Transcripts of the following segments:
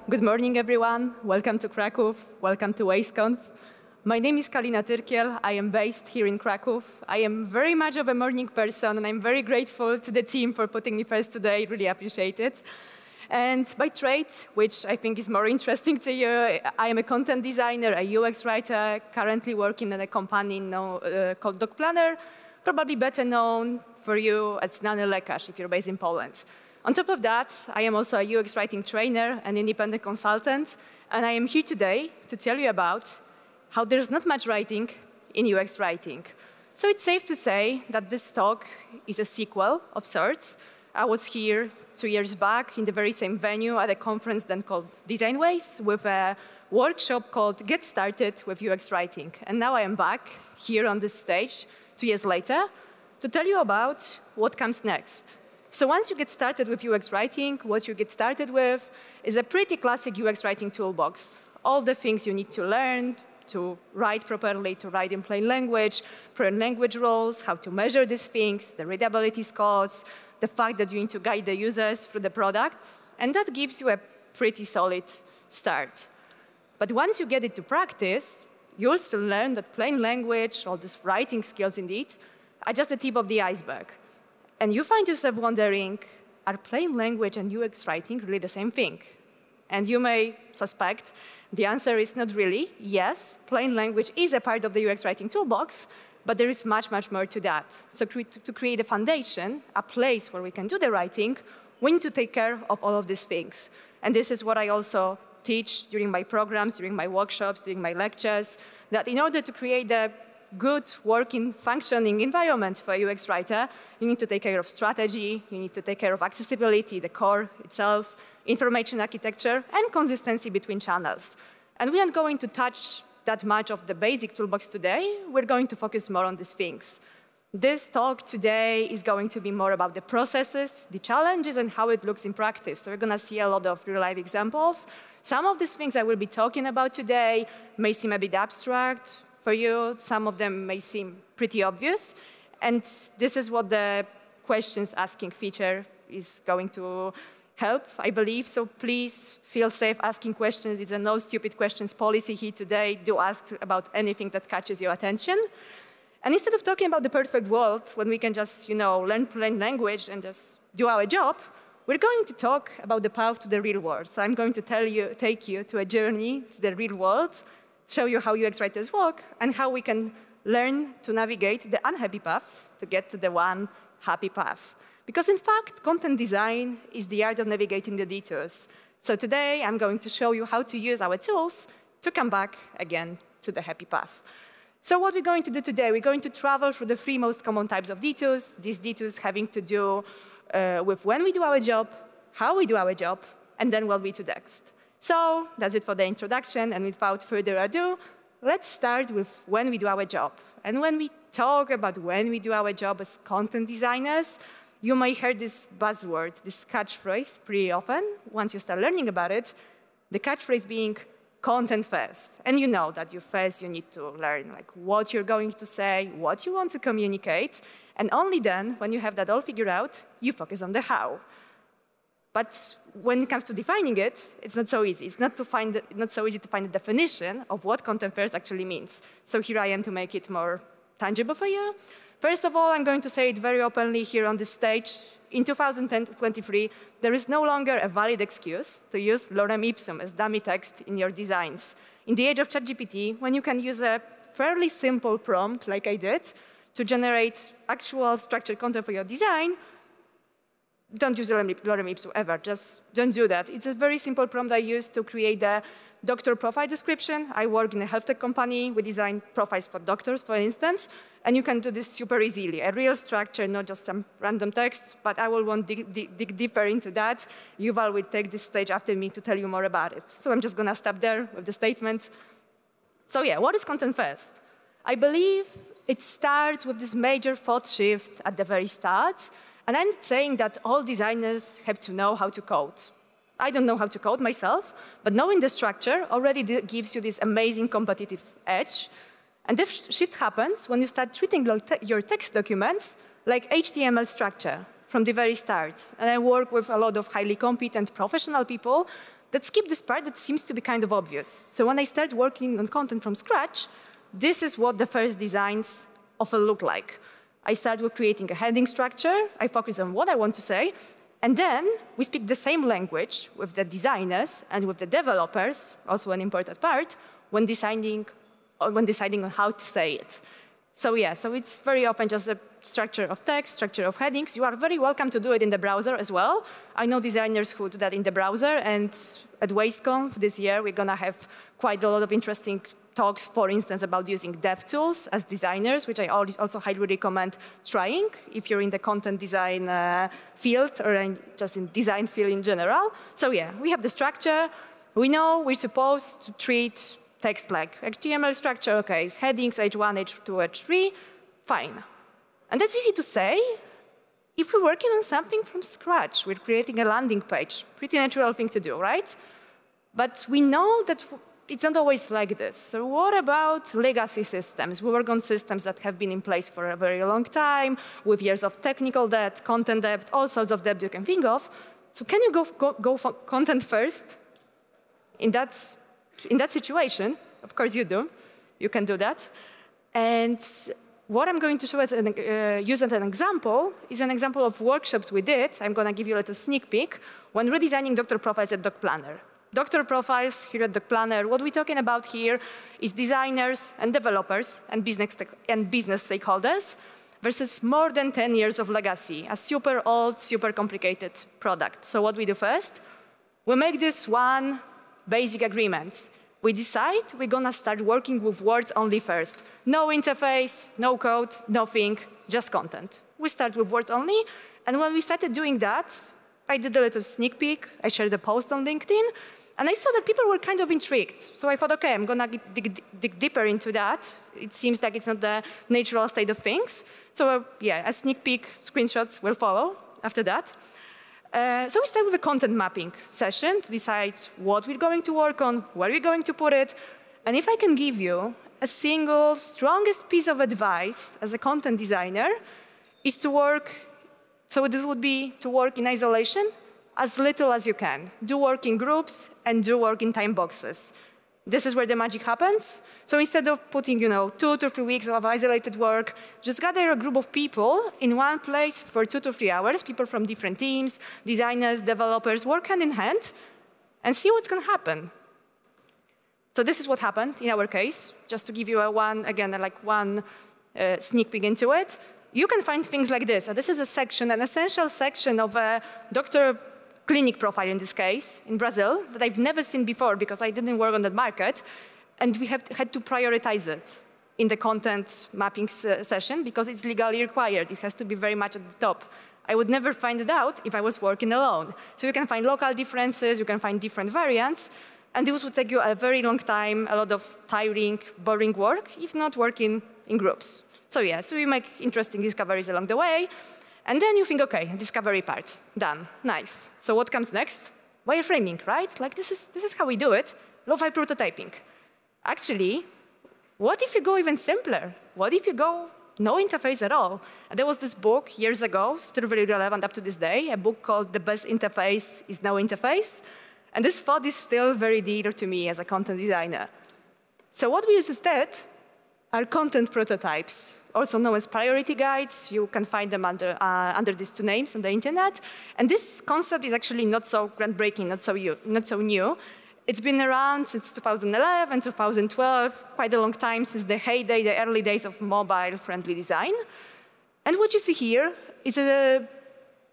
Good morning, everyone. Welcome to Krakow. Welcome to WasteConf. My name is Kalina Tyrkiel. I am based here in Krakow. I am very much of a morning person, and I'm very grateful to the team for putting me first today. Really appreciate it. And by trade, which I think is more interesting to you, I am a content designer, a UX writer, currently working in a company called Dog Planner, probably better known for you as Znany Lekarz if you're based in Poland. On top of that, I am also a UX writing trainer and independent consultant, and I am here today to tell you about how there's not much writing in UX writing. So it's safe to say that this talk is a sequel of sorts. I was here 2 years back in the very same venue at a conference then called Design Ways with a workshop called Get Started with UX Writing. And now I am back here on this stage 2 years later to tell you about what comes next. So once you get started with UX writing, what you get started with is a pretty classic UX writing toolbox. All the things you need to learn to write properly, to write in plain language rules, how to measure these things, the readability scores, the fact that you need to guide the users through the product, and that gives you a pretty solid start. But once you get it to practice, you also learn that plain language, all these writing skills indeed, are just the tip of the iceberg. And you find yourself wondering, are plain language and UX writing really the same thing? And you may suspect the answer is not really. Yes, plain language is a part of the UX writing toolbox, but there is much, much more to that. So to create a foundation, a place where we can do the writing, we need to take care of all of these things. And this is what I also teach during my programs, during my workshops, during my lectures, that in order to create a good working, functioning environment for a UX writer, you need to take care of strategy, you need to take care of accessibility, the core itself, information architecture, and consistency between channels. And we aren't going to touch that much of the basic toolbox today. We're going to focus more on these things. This talk today is going to be more about the processes, the challenges, and how it looks in practice. So we're going to see a lot of real-life examples. Some of these things I will be talking about today may seem a bit abstract for you. Some of them may seem pretty obvious. And this is what the questions asking feature is going to help, I believe. So please feel safe asking questions. It's a no stupid questions policy here today. Do ask about anything that catches your attention. And instead of talking about the perfect world, when we can just, learn plain language and just do our job, we're going to talk about the path to the real world. So I'm going to take you to a journey to the real world, show you how UX writers work, and how we can learn to navigate the unhappy paths to get to the one happy path. Because in fact, content design is the art of navigating the detours. So today, I'm going to show you how to use our tools to come back again to the happy path. So what we're going to do today, we're going to travel through the 3 most common types of detours, these detours having to do with when we do our job, how we do our job, and then what we do next. So that's it for the introduction, and without further ado, let's start with when we do our job. And when we talk about when we do our job as content designers, you may hear this buzzword, this catchphrase pretty often once you start learning about it, the catchphrase being content first. And you know that you need to learn what you're going to say, what you want to communicate, and only then, when you have that all figured out, you focus on the how. But when it comes to defining it, it's not so easy. It's not so easy to find a definition of what content first actually means. So here I am to make it more tangible for you. First of all, I'm going to say it very openly here on this stage. In 2023, there is no longer a valid excuse to use lorem ipsum as dummy text in your designs. In the age of ChatGPT, when you can use a fairly simple prompt, like I did, to generate actual structured content for your design, don't use lorem ipsum ever. Just don't do that. It's a very simple prompt I use to create the doctor profile description. I work in a health tech company. We design profiles for doctors, for instance. And you can do this super easily. A real structure, not just some random text. But I will want to dig deeper into that. Yuval will take this stage after me to tell you more about it. So I'm just going to stop there with the statement. So yeah, what is content first? I believe it starts with this major thought shift at the very start. And I'm saying that all designers have to know how to code. I don't know how to code myself, but knowing the structure already gives you this amazing competitive edge. And this shift happens when you start treating your text documents like HTML structure from the very start. And I work with a lot of highly competent professional people Let's skip this part that seems to be kind of obvious. So when I start working on content from scratch, this is what the first designs often look like. I start with creating a heading structure. I focus on what I want to say. And then we speak the same language with the designers and with the developers, also an important part, when deciding on how to say it. So yeah, so it's very often just a structure of text, structure of headings. You are very welcome to do it in the browser as well. I know designers who do that in the browser, and at WasteConf this year, we're going to have quite a lot of interesting talks, for instance, about using dev tools as designers, which I also highly recommend trying if you're in the content design field or just in design field in general. So yeah, we have the structure. We know we're supposed to treat text like HTML structure, okay, headings, H1, H2, H3, fine. And that's easy to say. If we're working on something from scratch, we're creating a landing page, pretty natural thing to do, right? But we know that it's not always like this. So what about legacy systems? We work on systems that have been in place for a very long time, with years of technical debt, content debt, all sorts of debt you can think of. So can you go for content first? In that situation, of course you do. You can do that. And what I'm going to show use as an example is an example of workshops we did. I'm going to give you a little sneak peek when redesigning doctor profiles at Doc Planner. Doctor profiles here at Doc Planner, what we're talking about here is designers and developers and business stakeholders versus more than 10 years of legacy, a super old, super complicated product. So what we do first, we make this one basic agreement. We decide we're going to start working with words only first. No interface, no code, nothing, just content. We start with words only, and when we started doing that, I did a little sneak peek. I shared a post on LinkedIn, and I saw that people were kind of intrigued. So I thought, OK, I'm going to dig deeper into that. It seems like it's not the natural state of things. So yeah, a sneak peek screenshots will follow after that. So we start with a content mapping session to decide what we're going to work on, where we're going to put it. And if I can give you a single strongest piece of advice as a content designer, is to work, so it would be to work in isolation as little as you can. Do work in groups and do work in time boxes. This is where the magic happens. So instead of putting 2 to 3 weeks of isolated work, just gather a group of people in one place for 2 to 3 hours, people from different teams, designers, developers, work hand in hand, and see what's going to happen. So this is what happened in our case. Just to give you one sneak peek into it, you can find things like this. This is a section, an essential section of a doctor clinic profile in this case, in Brazil, that I've never seen before because I didn't work on that market. And we had to prioritize it in the content mapping session because it's legally required. It has to be very much at the top. I would never find it out if I was working alone. So you can find local differences, you can find different variants, and this would take you a very long time, a lot of tiring, boring work, if not working in groups. So yeah, so you make interesting discoveries along the way. And then you think, OK, discovery part, done, nice. So what comes next? Wireframing, right? Like this is how we do it, lo-fi prototyping. Actually, what if you go even simpler? What if you go no interface at all? And there was this book years ago, still very relevant up to this day, a book called The Best Interface is No Interface. And this thought is still very dear to me as a content designer. So what we use instead are content prototypes, also known as priority guides. You can find them under these two names on the internet. And this concept is actually not so groundbreaking, not so new. It's been around since 2011, 2012, quite a long time, since the heyday, the early days of mobile-friendly design. And what you see here is a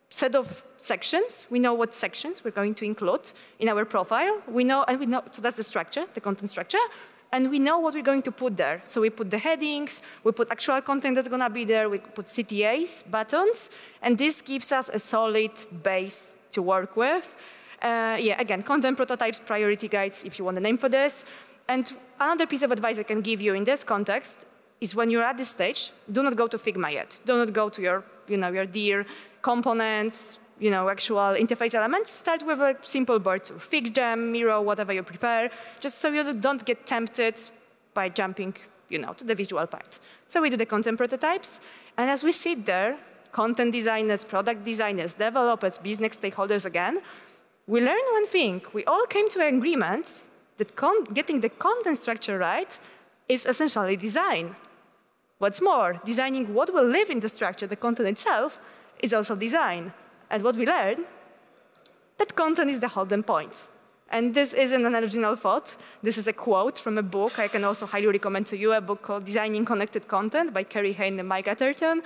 set of sections. We know what sections we're going to include in our profile. So that's the structure, the content structure. And we know what we're going to put there. So we put the headings, we put actual content that's going to be there, we put CTAs, buttons, and this gives us a solid base to work with. Yeah, again, content prototypes, priority guides, if you want a name for this. And another piece of advice I can give you in this context is when you're at this stage, do not go to Figma yet. Do not go to your dear components, actual interface elements. Start with a simple board tool, FigJam, Miro, whatever you prefer, just so you don't get tempted by jumping, to the visual part. So we do the content prototypes, and as we sit there, content designers, product designers, developers, business stakeholders again, we learned one thing. We all came to an agreement that getting the content structure right is essentially design. What's more, designing what will live in the structure, the content itself, is also design. And what we learned, that content is the holding points. And this isn't an original thought. This is a quote from a book I can also highly recommend to you, a book called Designing Connected Content by Kerry Hain and Mike Atherton.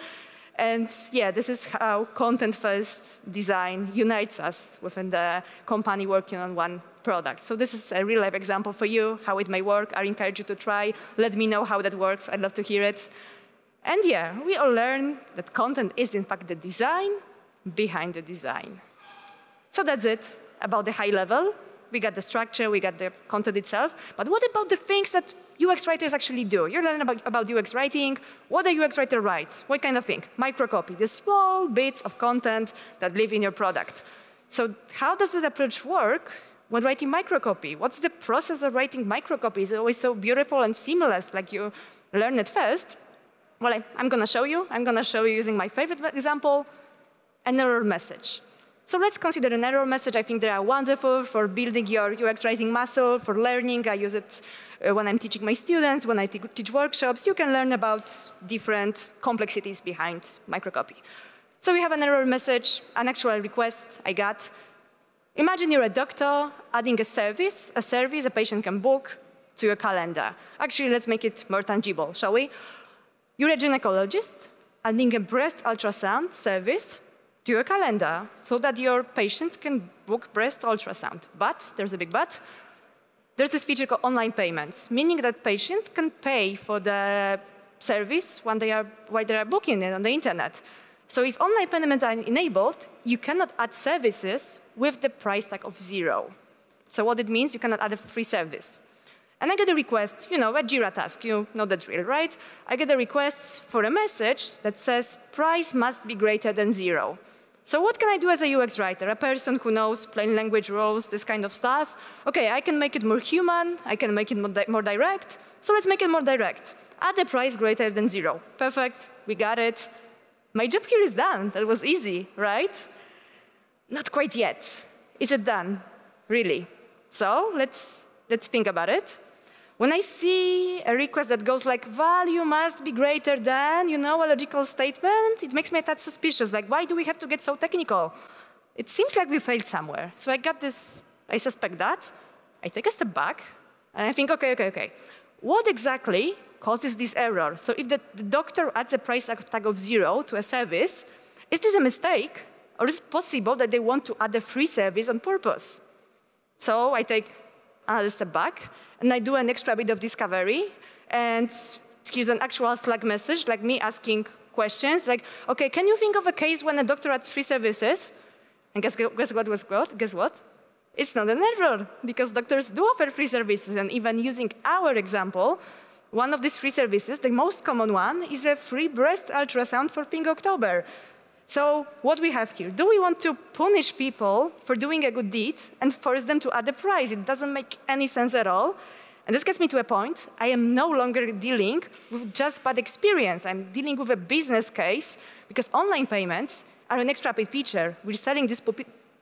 And yeah, this is how content-first design unites us within the company working on one product. So this is a real-life example for you, how it may work. I encourage you to try. Let me know how that works. I'd love to hear it. And yeah, we all learn that content is, in fact, the design behind the design. So that's it about the high level. We got the structure, we got the content itself. But what about the things that UX writers actually do? You're learning about UX writing. What a UX writer writes? What kind of thing? Microcopy, the small bits of content that live in your product. So how does this approach work when writing microcopy? What's the process of writing microcopy? Is it always so beautiful and seamless like you learn it first? Well, I'm going to show you. I'm going to show you using my favorite example, an error message. So let's consider an error message. I think they are wonderful for building your UX writing muscle, for learning. I use it when I'm teaching my students, when I teach workshops. You can learn about different complexities behind microcopy. So we have an error message, an actual request I got. Imagine you're a doctor adding a service a patient can book to your calendar. Actually, let's make it more tangible, shall we? You're a gynecologist adding a breast ultrasound service to your calendar so that your patients can book breast ultrasound. But, there's a big but, there's this feature called online payments, meaning that patients can pay for the service while they are booking it on the internet. So if online payments are enabled, you cannot add services with the price tag of 0. So what it means, you cannot add a free service. And I get a request, a Jira task, you know the drill, right? I get a request for a message that says price must be greater than 0. So what can I do as a UX writer, a person who knows plain language rules, this kind of stuff? OK, I can make it more human. I can make it more direct. So let's make it more direct. Add a price greater than 0. Perfect. We got it. My job here is done. That was easy, right? Not quite yet. Is it done? Really? So let's think about it. When I see a request that goes like, value must be greater than, a logical statement, it makes me a touch suspicious. Like, why do we have to get so technical? It seems like we failed somewhere. So I got this, I suspect that. I take a step back, and I think, OK. What exactly causes this error? So if the doctor adds a price tag of 0 to a service, is this a mistake? Or is it possible that they want to add a free service on purpose? So I take another step back, and I do an extra bit of discovery. And here's an actual Slack message, like me asking questions, like, OK, can you think of a case when a doctor adds free services? And guess what? It's not an error, because doctors do offer free services. And even using our example, one of these free services, the most common one, is a free breast ultrasound for Pink October. So what we have here, do we want to punish people for doing a good deed and force them to add a price? It doesn't make any sense at all. And this gets me to a point. I am no longer dealing with just bad experience. I'm dealing with a business case, because online payments are an extra paid feature. We're selling this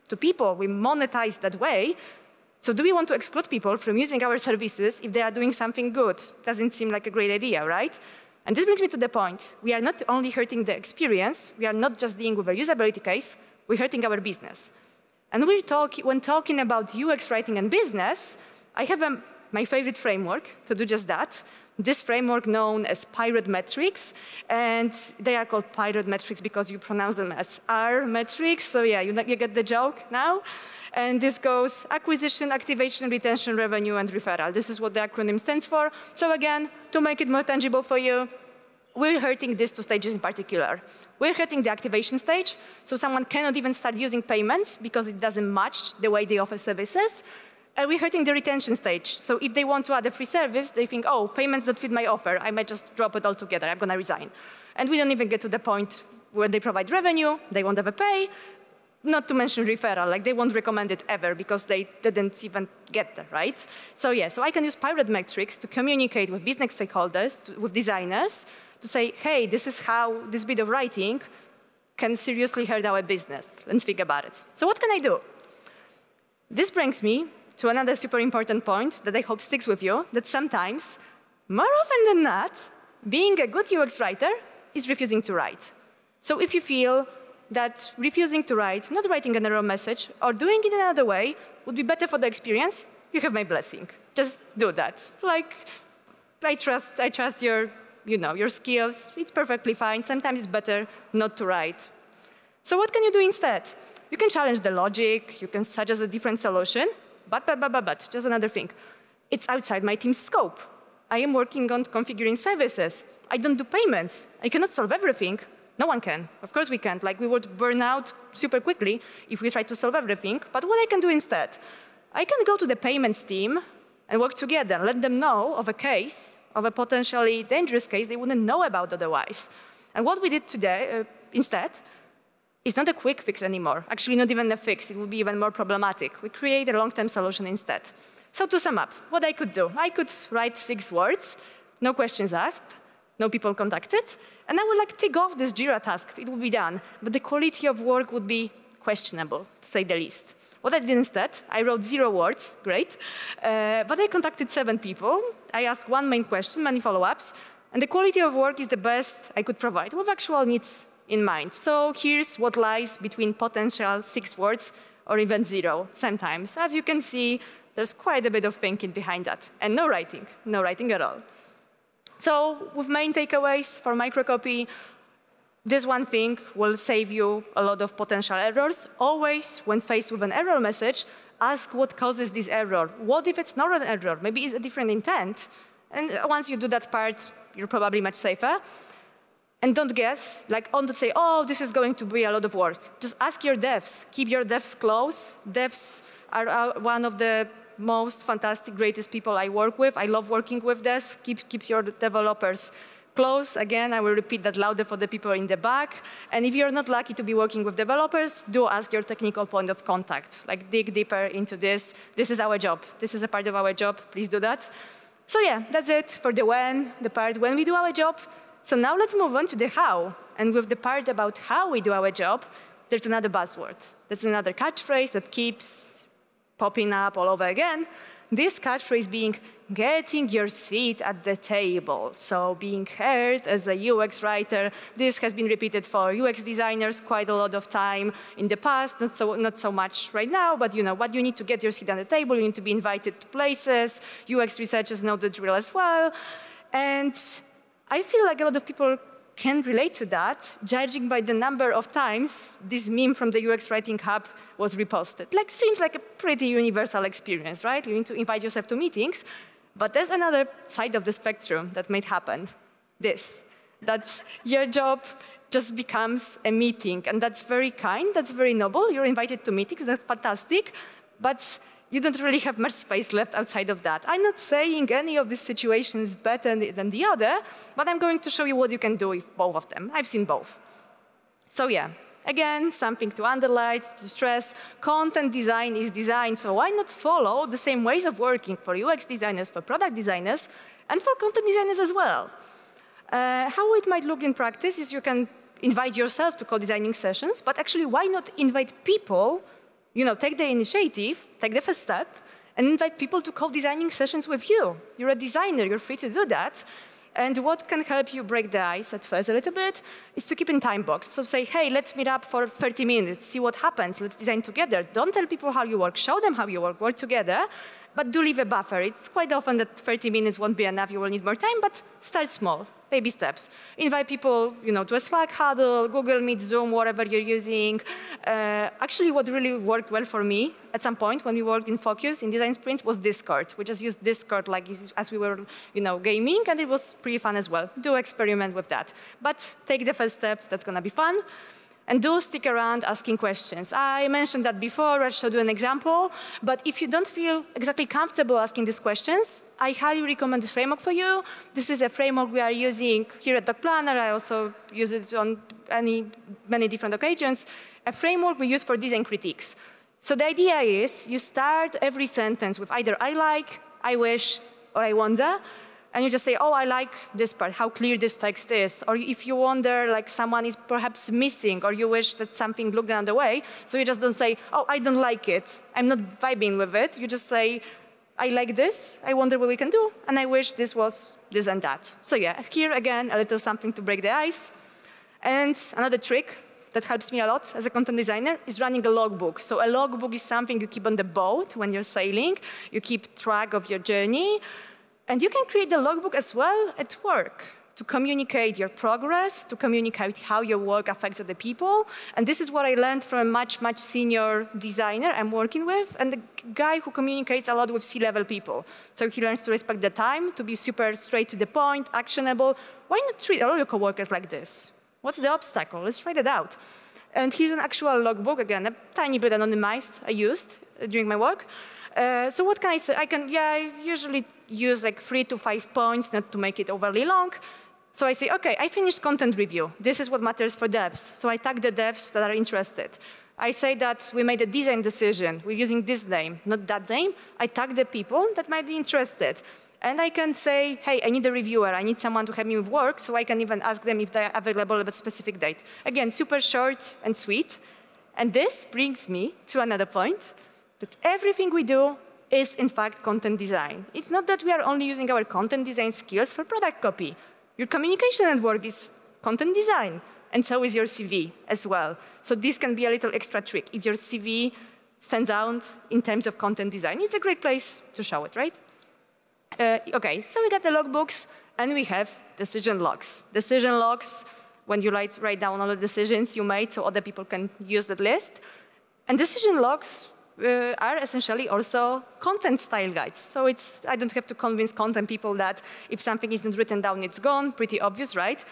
to people. We monetize that way. So do we want to exclude people from using our services if they are doing something good? Doesn't seem like a great idea, right? And this brings me to the point. We are not only hurting the experience. We are not just dealing with a usability case. We're hurting our business. And when talking about UX writing and business, I have my favorite framework to do just that. This framework known as Pirate metrics. And they are called Pirate metrics because you pronounce them as R metrics. So yeah, you get the joke now. And this goes acquisition, activation, retention, revenue, and referral. This is what the acronym stands for. So again, to make it more tangible for you, we're hurting these two stages in particular. We're hurting the activation stage, so someone cannot even start using payments because it doesn't match the way they offer services. And we're hurting the retention stage. So if they want to add a free service, they think, oh, payments don't fit my offer. I might just drop it altogether. I'm going to resign. And we don't even get to the point where they provide revenue. They won't ever pay. Not to mention referral, like they won't recommend it ever because they didn't even get there, right? So yeah, so I can use Pirate metrics to communicate with business stakeholders, with designers, to say, hey, this is how this bit of writing can seriously hurt our business. Let's think about it. So what can I do? This brings me to another super important point that I hope sticks with you, that sometimes, more often than not, being a good UX writer is refusing to write. So if you feel that refusing to write, not writing an error message, or doing it another way would be better for the experience, you have my blessing. Just do that. Like, I trust your, your skills. It's perfectly fine. Sometimes it's better not to write. So what can you do instead? You can challenge the logic. You can suggest a different solution. But, just another thing. It's outside my team's scope. I am working on configuring services. I don't do payments. I cannot solve everything. No one can. Of course we can't. Like, we would burn out super quickly if we try to solve everything. But what I can do instead? I can go to the payments team and work together, let them know of a case, of a potentially dangerous case they wouldn't know about otherwise. And what we did today, instead, is not a quick fix anymore. Actually, not even a fix. It would be even more problematic. We create a long-term solution instead. So to sum up, what I could do, I could write 6 words, no questions asked, no people contacted, and I would tick off this Jira task. It would be done. But the quality of work would be questionable, to say the least. What I did instead, I wrote 0 words, great, but I contacted 7 people. I asked 1 main question, many follow-ups, and the quality of work is the best I could provide with actual needs in mind. So here's what lies between potential 6 words or even 0 sometimes. As you can see, there's quite a bit of thinking behind that, and no writing at all. So with main takeaways for microcopy, this one thing will save you a lot of potential errors. Always, when faced with an error message, ask what causes this error. What if it's not an error? Maybe it's a different intent. And once you do that part, you're probably much safer. And don't guess, don't say, oh, this is going to be a lot of work. Just ask your devs. Keep your devs close. Devs are one of the most fantastic, greatest people I work with. I love working with devs. Keep your developers close. Again, I will repeat that louder for the people in the back. And if you're not lucky to be working with developers, do ask your technical point of contact. Dig deeper into this. This is our job. This is a part of our job. Please do that. So yeah, that's it for the when, the part when we do our job. So now let's move on to the how. And with the part about how we do our job, there's another buzzword. There's another catchphrase that keeps popping up all over again. This catchphrase being getting your seat at the table. So being heard as a UX writer, this has been repeated for UX designers quite a lot of time in the past, not so much right now, but what you need to get your seat at the table, you need to be invited to places. UX researchers know the drill as well. And I feel like a lot of people can relate to that, judging by the number of times this meme from the UX Writing Hub was reposted. Seems like a pretty universal experience, right? You need to invite yourself to meetings. But there's another side of the spectrum that might happen. That your job just becomes a meeting. And that's very kind, that's very noble. You're invited to meetings, that's fantastic. But you don't really have much space left outside of that. I'm not saying any of these situations is better than the other, but I'm going to show you what you can do with both of them. I've seen both. So yeah, again, something to underline, to stress, content design is design, so why not follow the same ways of working for UX designers, for product designers, and for content designers as well? How it might look in practice is you can invite yourself to co-designing sessions, but actually why not invite people, take the initiative, take the first step, and invite people to co-designing sessions with you. You're a designer, you're free to do that. And what can help you break the ice at first a little bit is to keep in time box. So say, hey, let's meet up for 30 minutes, see what happens, let's design together. Don't tell people how you work, show them how you work together, but do leave a buffer. It's quite often that 30 minutes won't be enough, you will need more time, but start small, baby steps. Invite people, to a Slack huddle, Google Meet, Zoom, whatever you're using. Actually, what really worked well for me at some point when we worked in Focus, in design sprints, was Discord. We just used Discord as we were, gaming, and it was pretty fun as well. Do experiment with that. But take the first step, that's gonna be fun. And do stick around asking questions. I mentioned that before, I showed you an example, but if you don't feel exactly comfortable asking these questions, I highly recommend this framework for you. This is a framework we are using here at Doc Planner. I also use it on many different occasions. A framework we use for design critiques. So the idea is you start every sentence with either I like, I wish, or I wonder, and you just say, oh, I like this part, how clear this text is. Or if you wonder, like someone is perhaps missing, or you wish that something looked another way, so you just don't say, oh, I don't like it, I'm not vibing with it. You just say, I like this, I wonder what we can do, and I wish this was this and that. So yeah, here again, a little something to break the ice. And another trick that helps me a lot as a content designer is running a logbook. So a logbook is something you keep on the boat when you're sailing. You keep track of your journey. And you can create the logbook as well at work to communicate your progress, to communicate how your work affects other people. And this is what I learned from a much, much senior designer I'm working with, and the guy who communicates a lot with C-level people. So he learns to respect the time, to be super straight to the point, actionable. Why not treat all your coworkers like this? What's the obstacle? Let's try that out. And here's an actual logbook, again, a tiny bit anonymized I used during my work. So what can I say? I usually use like 3 to 5 points, not to make it overly long. So I say, okay, I finished content review. This is what matters for devs. So I tag the devs that are interested. I say that we made a design decision. We're using this name, not that name. I tag the people that might be interested. And I can say, hey, I need a reviewer. I need someone to help me with work, so I can even ask them if they're available at a specific date. Again, super short and sweet. And this brings me to another point, that everything we do is, in fact, content design. It's not that we are only using our content design skills for product copy. Your communication at work is content design, and so is your CV as well. So this can be a little extra trick. If your CV stands out in terms of content design, it's a great place to show it, right? Okay, so we got the logbooks, and we have decision logs. Decision logs, when you write down all the decisions you made so other people can use that list. And decision logs are essentially also content style guides. So I don't have to convince content people that if something isn't written down, it's gone. Pretty obvious, right?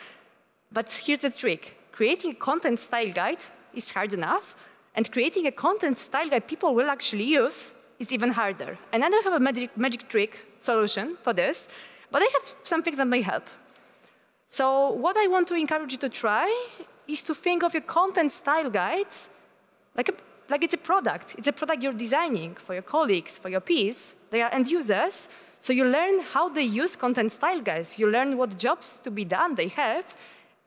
But here's the trick. Creating a content style guide is hard enough, and creating a content style guide people will actually use is even harder. And I don't have a magic trick solution for this, but I have something that may help. So what I want to encourage you to try is to think of your content style guides like it's a product. It's a product you're designing for your colleagues, for your peers. They are end users, so you learn how they use content style guides. You learn what jobs to be done they have,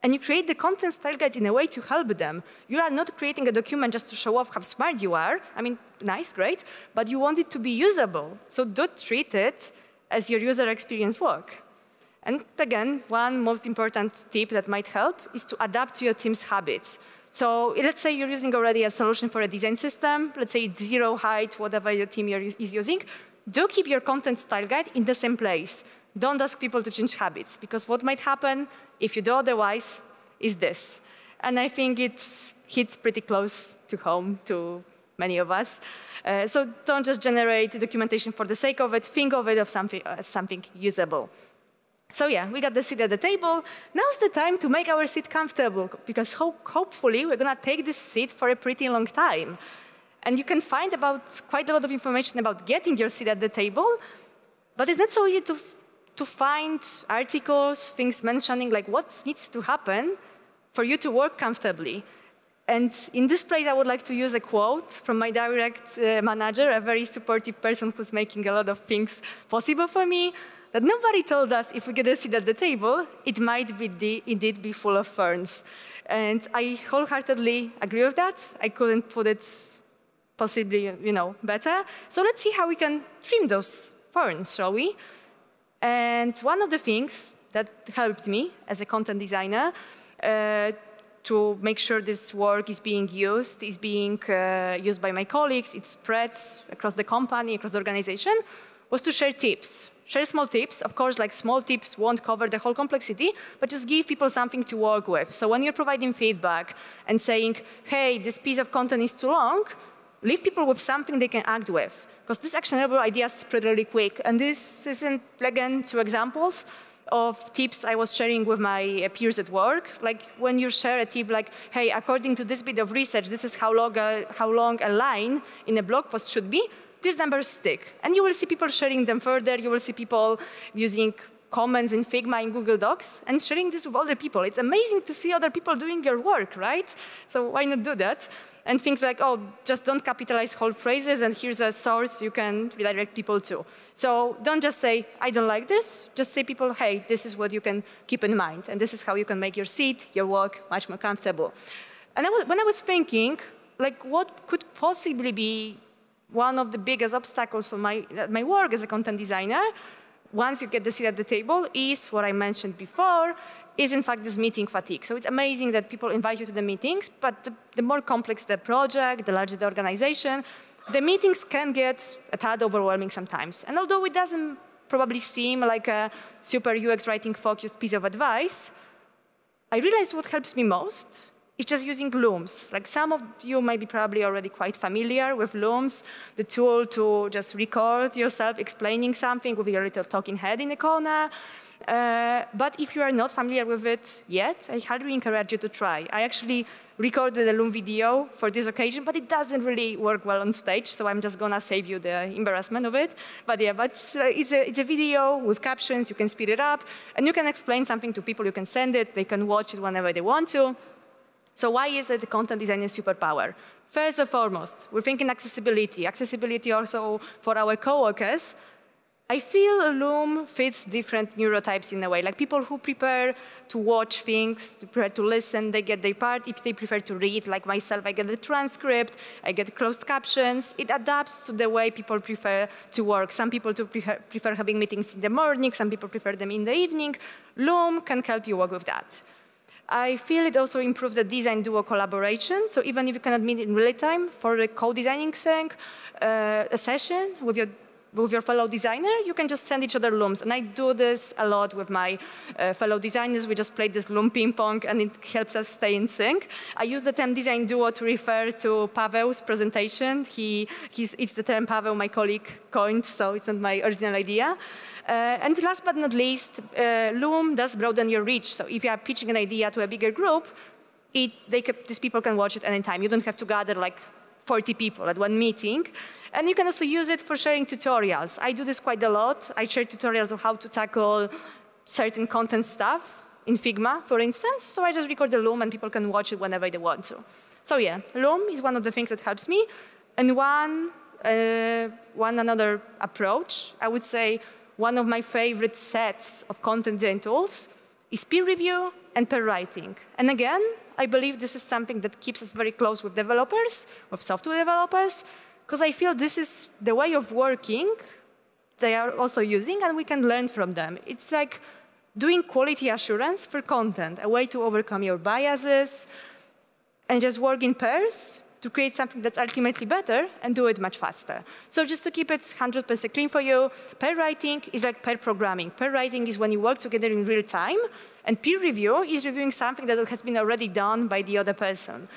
and you create the content style guide in a way to help them. You are not creating a document just to show off how smart you are. I mean, nice, great, but you want it to be usable. So do treat it as your user experience work. And again, one most important tip that might help is to adapt to your team's habits. So let's say you're using already a solution for a design system. Let's say it's zero height, whatever your team is using. Do keep your content style guide in the same place. Don't ask people to change habits, because what might happen if you do otherwise is this. And I think it hits pretty close to home to many of us. So don't just generate documentation for the sake of it. Think of it as something usable. So yeah, we got the seat at the table. Now's the time to make our seat comfortable, because hopefully we're going to take this seat for a pretty long time. And you can find quite a lot of information about getting your seat at the table, but it's not so easy to find articles, things mentioning like what needs to happen for you to work comfortably. And in this place, I would like to use a quote from my direct manager, a very supportive person who's making a lot of things possible for me, that nobody told us if we get a seat at the table, it might indeed be full of ferns. And I wholeheartedly agree with that. I couldn't put it possibly, better. So let's see how we can trim those ferns, shall we? And one of the things that helped me as a content designer to make sure this work is being used by my colleagues, it spreads across the company, across the organization, was to share tips. Share small tips. Of course, like small tips won't cover the whole complexity, but just give people something to work with. So when you're providing feedback and saying, hey, this piece of content is too long, leave people with something they can act with, because these actionable ideas spread really quick. And this isn't, again, 2 examples of tips I was sharing with my peers at work. Like when you share a tip like, hey, according to this bit of research, this is how long a line in a blog post should be, these numbers stick. And you will see people sharing them further. You will see people using comments in Figma in Google Docs and sharing this with other people. It's amazing to see other people doing your work, right? So why not do that? And things like, oh, just don't capitalize whole phrases, and here's a source you can redirect people to. So don't just say, I don't like this. Just say people, hey, this is what you can keep in mind, and this is how you can make your seat, your work, much more comfortable. And when I was thinking, like, what could possibly be one of the biggest obstacles for my work as a content designer, once you get the seat at the table, is what I mentioned before, is in fact this meeting fatigue. So it's amazing that people invite you to the meetings, but the more complex the project, the larger the organization, the meetings can get a tad overwhelming sometimes. And although it doesn't probably seem like a super UX writing focused piece of advice, I realized what helps me most is just using Looms. Like some of you might be probably already quite familiar with Looms, the tool to just record yourself explaining something with your little talking head in the corner. But if you are not familiar with it yet, I highly encourage you to try. I actually recorded a Loom video for this occasion, but it doesn't really work well on stage, so I'm just gonna save you the embarrassment of it. But yeah, it's a video with captions, you can speed it up, and you can explain something to people, you can send it, they can watch it whenever they want to. So why is it the content design is superpower? First and foremost, we're thinking accessibility. Accessibility also for our coworkers. I feel Loom fits different neurotypes in a way. Like people who prefer to watch things, prefer to listen, they get their part. If they prefer to read, like myself, I get the transcript, I get closed captions. It adapts to the way people prefer to work. Some people prefer having meetings in the morning, some people prefer them in the evening. Loom can help you work with that. I feel it also improves the design duo collaboration. So even if you cannot meet in real time for a co-designing a session with your fellow designer, you can just send each other Looms. And I do this a lot with my fellow designers. We just play this Loom ping pong, and it helps us stay in sync. I use the term design duo to refer to Paweł's presentation. It's the term Paweł, my colleague, coined, so it's not my original idea. And last but not least, Loom does broaden your reach. So if you are pitching an idea to a bigger group, these people can watch it anytime. You don't have to gather like 40 people at one meeting. And you can also use it for sharing tutorials. I do this quite a lot. I share tutorials of how to tackle certain content stuff in Figma, for instance. So I just record the Loom, and people can watch it whenever they want to. So yeah, Loom is one of the things that helps me. And one another approach, I would say, one of my favorite sets of content design tools is peer review and pair writing. And again, I believe this is something that keeps us very close with developers, with software developers, because I feel this is the way of working they are also using, and we can learn from them. It's like doing quality assurance for content, a way to overcome your biases and just work in pairs to create something that's ultimately better and do it much faster. So just to keep it 100% clean for you, pair writing is like pair programming. Pair writing is when you work together in real time, and peer review is reviewing something that has been already done by the other person.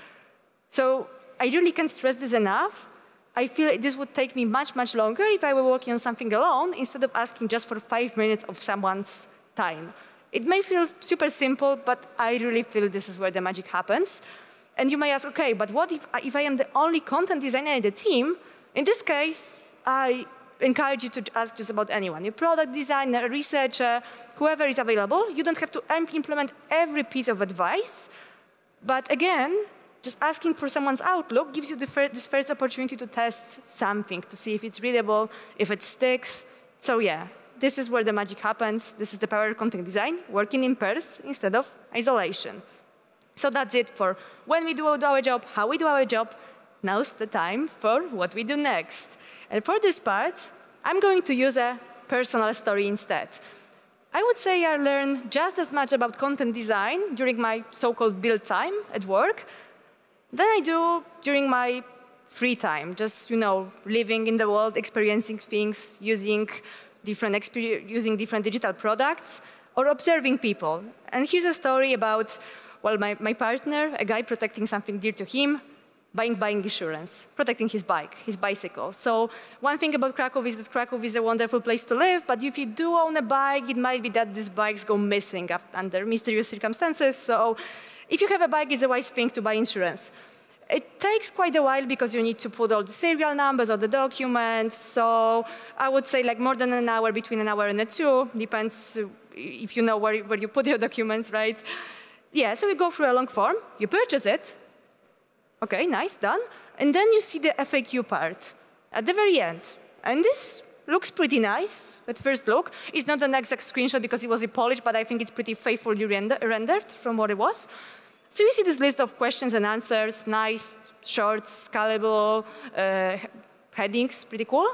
So I really can't stress this enough. I feel this would take me much, much longer if I were working on something alone instead of asking just for 5 minutes of someone's time. It may feel super simple, but I really feel this is where the magic happens. And you may ask, okay, but what if I am the only content designer in the team? In this case, I encourage you to ask just about anyone. A product designer, a researcher, whoever is available. You don't have to implement every piece of advice. But again, just asking for someone's outlook gives you this first opportunity to test something, to see if it's readable, if it sticks. So yeah, this is where the magic happens. This is the power of content design, working in pairs instead of isolation. So that's it for when we do our job, how we do our job. Now's the time for what we do next. And for this part, I'm going to use a personal story instead. I would say I learned just as much about content design during my so-called build time at work than I do during my free time, just, living in the world, experiencing things, using different digital products, or observing people. And here's a story about, well, my partner, a guy protecting something dear to him, buying insurance, protecting his bicycle. So one thing about Krakow is that Krakow is a wonderful place to live, but if you do own a bike, it might be that these bikes go missing under mysterious circumstances. So if you have a bike, it's a wise thing to buy insurance. It takes quite a while because you need to put all the serial numbers, all the documents. So I would say like more than an hour, between an hour and 2, depends if you know where you put your documents, right? Yeah, so we go through a long form, you purchase it. Okay, nice, done. And then you see the FAQ part at the very end. And this looks pretty nice at first look. It's not an exact screenshot because it was in Polish, but I think it's pretty faithfully rendered from what it was. So you see this list of questions and answers, nice, short, scalable, headings, pretty cool.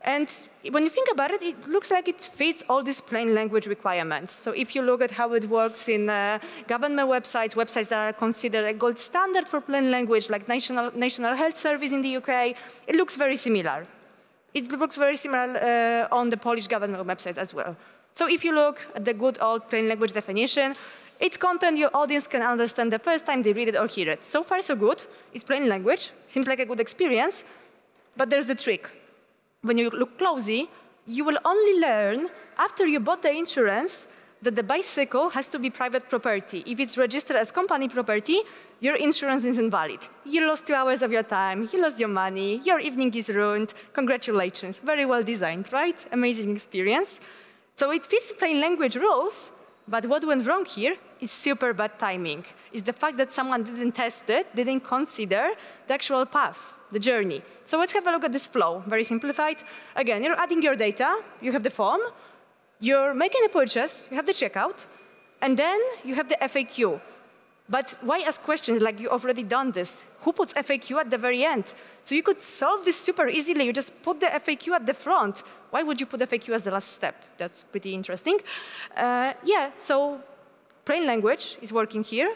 And when you think about it, it looks like it fits all these plain language requirements. So if you look at how it works in government websites that are considered a gold standard for plain language, like National Health Service in the UK, it looks very similar. It looks very similar on the Polish government website as well. So if you look at the good old plain language definition, it's content your audience can understand the first time they read it or hear it. So far, so good. It's plain language. Seems like a good experience. But there's the trick. When you look closely, you will only learn after you bought the insurance that the bicycle has to be private property. If it's registered as company property, your insurance is invalid. You lost 2 hours of your time, you lost your money, your evening is ruined. Congratulations, very well designed, right? Amazing experience. So it fits plain language rules, but what went wrong here is super bad timing. It's the fact that someone didn't test it, didn't consider the actual path, the journey. So let's have a look at this flow, very simplified. Again, you're adding your data, you have the form, you're making a purchase, you have the checkout, and then you have the FAQ. But why ask questions like you already done this? Who puts FAQ at the very end? So you could solve this super easily. You just put the FAQ at the front. Why would you put FAQ as the last step? That's pretty interesting. Yeah, so plain language is working here.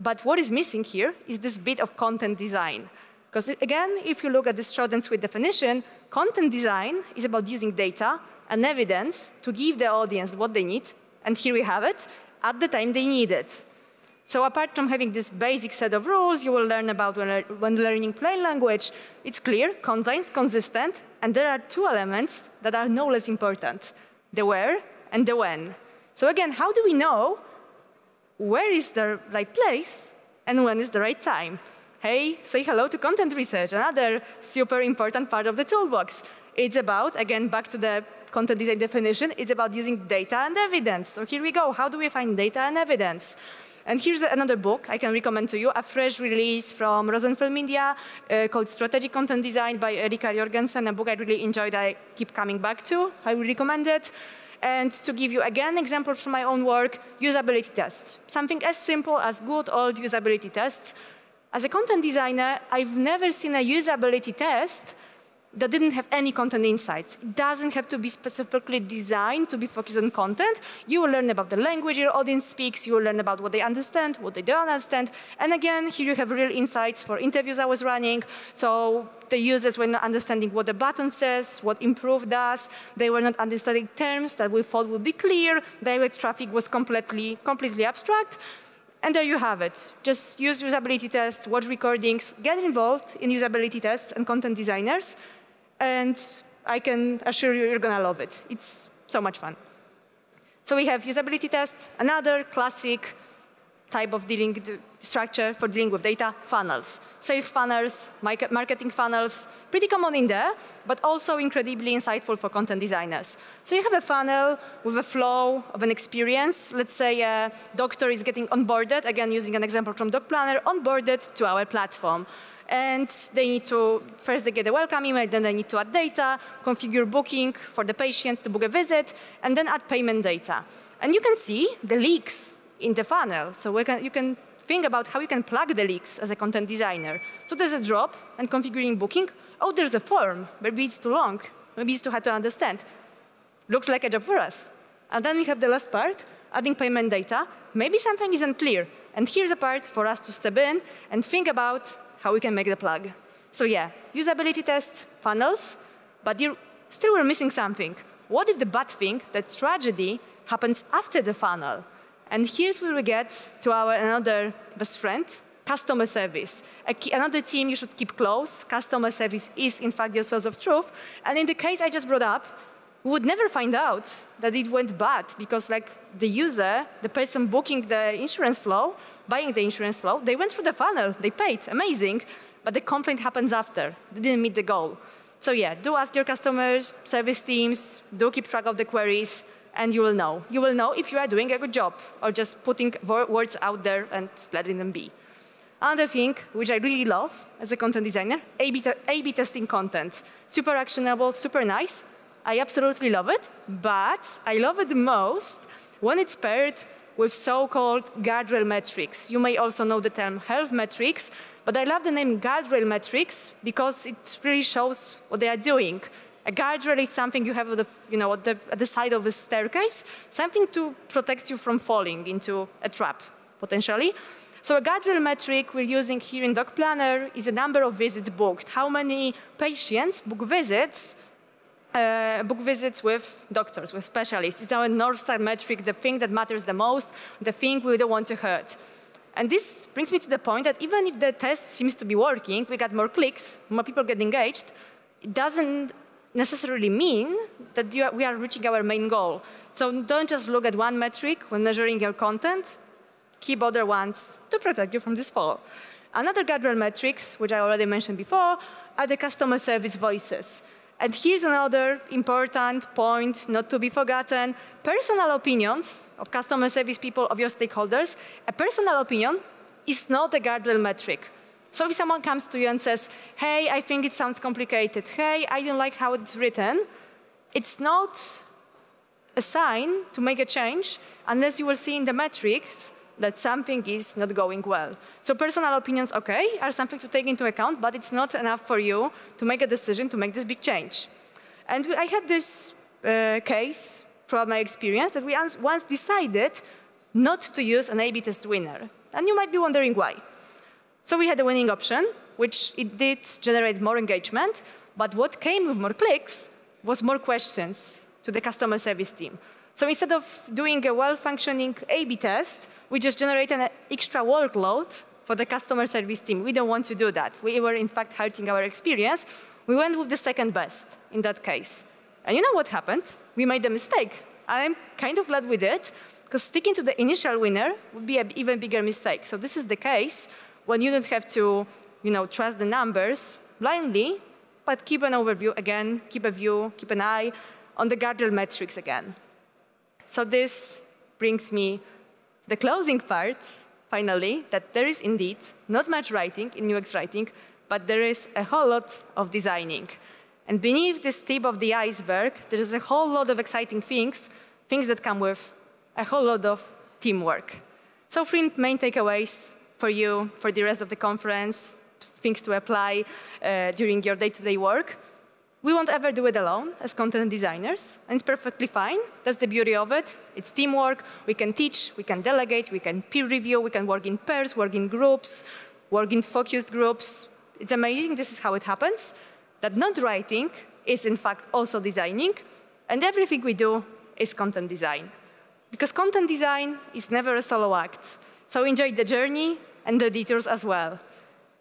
But what is missing here is this bit of content design. Because again, if you look at this short and sweet definition, content design is about using data and evidence to give the audience what they need. And here we have it, at the time they need it. So apart from having this basic set of rules you will learn about when learning plain language, it's clear, concise, consistent, and there are two elements that are no less important, the where and the when. So again, how do we know where is the right place and when is the right time? Hey, say hello to content research, another super important part of the toolbox. It's about, again, back to the content design definition, it's about using data and evidence. So here we go, how do we find data and evidence? And here's another book I can recommend to you, a fresh release from Rosenfeld Media called Strategic Content Design by Erika Jorgensen, a book I really enjoyed, I keep coming back to. I will recommend it. And to give you, again, example from my own work, usability tests. Something as simple as good old usability tests. As a content designer, I've never seen a usability test that didn't have any content insights. It doesn't have to be specifically designed to be focused on content. You will learn about the language your audience speaks. You will learn about what they understand, what they don't understand. And again, here you have real insights for interviews I was running. So the users were not understanding what the button says, what improve does. They were not understanding terms that we thought would be clear. Direct traffic was completely abstract. And there you have it. Just use usability tests, watch recordings, get involved in usability tests and content designers. And I can assure you, you're going to love it. It's so much fun. So we have usability tests, another classic type of structure for dealing with data, funnels. Sales funnels, marketing funnels, pretty common in there, but also incredibly insightful for content designers. So you have a funnel with a flow of an experience. Let's say a doctor is getting onboarded, again, using an example from Doc Planner, onboarded to our platform. And they need to, first they get a welcome email, then they need to add data, configure booking for the patients to book a visit, and then add payment data. And you can see the leaks in the funnel. So you can think about how you can plug the leaks as a content designer. So there's a drop and configuring booking. Oh, there's a form. Maybe it's too long. Maybe it's too hard to understand. Looks like a job for us. And then we have the last part, adding payment data. Maybe something isn't clear. And here's a part for us to step in and think about how we can make the plug. So yeah, usability tests, funnels, but still we're missing something. What if the bad thing, the tragedy, happens after the funnel? And here's where we get to our another best friend, customer service. Another team you should keep close. Customer service is, in fact, your source of truth. And in the case I just brought up, we would never find out that it went bad because like the user, the person booking the insurance flow, buying the insurance flow, they went through the funnel, they paid, amazing, but the complaint happens after. They didn't meet the goal. So yeah, do ask your customer service teams, do keep track of the queries, and you will know. You will know if you are doing a good job or just putting words out there and letting them be. Another thing, which I really love as a content designer, A/B testing content. Super actionable, super nice. I absolutely love it, but I love it the most when it's paired with so-called guardrail metrics. You may also know the term health metrics, but I love the name guardrail metrics because it really shows what they are doing. A guardrail is something you have at the side of the staircase, something to protect you from falling into a trap, potentially. So a guardrail metric we're using here in Doc Planner is a number of visits booked. How many patients book visits with doctors, with specialists. It's our North Star metric, the thing that matters the most, the thing we don't want to hurt. And this brings me to the point that even if the test seems to be working, we got more clicks, more people get engaged, it doesn't necessarily mean that we are reaching our main goal. So don't just look at one metric when measuring your content, keep other ones to protect you from this fall. Another guardrail metrics, which I already mentioned before, are the customer service voices. And here's another important point not to be forgotten. Personal opinions of customer service people, of your stakeholders, a personal opinion is not a guardrail metric. So if someone comes to you and says, hey, I think it sounds complicated, hey, I don't like how it's written, it's not a sign to make a change unless you will see in the metrics that something is not going well. So personal opinions, okay, are something to take into account, but it's not enough for you to make a decision to make this big change. And I had this case from my experience that we once decided not to use an A/B test winner. And you might be wondering why. So we had a winning option, which it did generate more engagement, but what came with more clicks was more questions to the customer service team. So instead of doing a well-functioning A/B test, we just generated an extra workload for the customer service team. We don't want to do that. We were, in fact, hurting our experience. We went with the second best in that case. And you know what happened? We made a mistake. I'm kind of glad we did, because sticking to the initial winner would be an even bigger mistake. So this is the case when you don't have to trust the numbers blindly, but keep an overview again, keep a view, keep an eye on the guardrail metrics again. So this brings me to the closing part, finally, that there is indeed not much writing in UX writing, but there is a whole lot of designing. And beneath this tip of the iceberg, there is a whole lot of exciting things that come with a whole lot of teamwork. So 3 main takeaways for you, for the rest of the conference, things to apply during your day-to-day work. We won't ever do it alone as content designers, and it's perfectly fine. That's the beauty of it. It's teamwork. We can teach, we can delegate, we can peer review, we can work in pairs, work in groups, work in focused groups. It's amazing. This is how it happens, that not writing is, in fact, also designing, and everything we do is content design. Because content design is never a solo act. So enjoy the journey and the detours as well.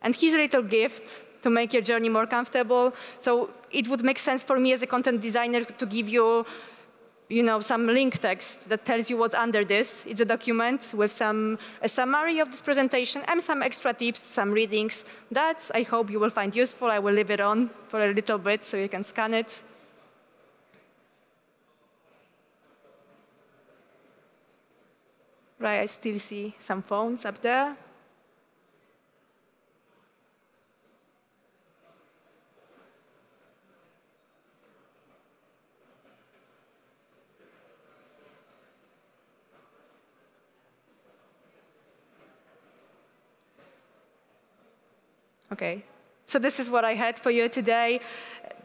And here's a little gift to make your journey more comfortable. So it would make sense for me as a content designer to give you, some link text that tells you what's under this. It's a document with a summary of this presentation and some extra tips, some readings. That I hope you will find useful. I will leave it on for a little bit so you can scan it. Right, I still see some phones up there. Okay, so this is what I had for you today.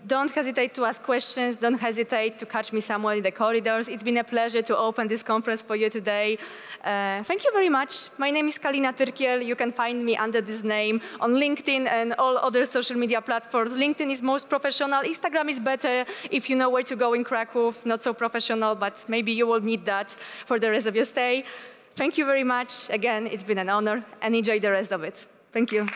Don't hesitate to ask questions. Don't hesitate to catch me somewhere in the corridors. It's been a pleasure to open this conference for you today. Thank you very much. My name is Kalina Tyrkiel. You can find me under this name on LinkedIn and all other social media platforms. LinkedIn is most professional. Instagram is better if you know where to go in Kraków. Not so professional, but maybe you will need that for the rest of your stay. Thank you very much. Again, it's been an honor, and enjoy the rest of it. Thank you.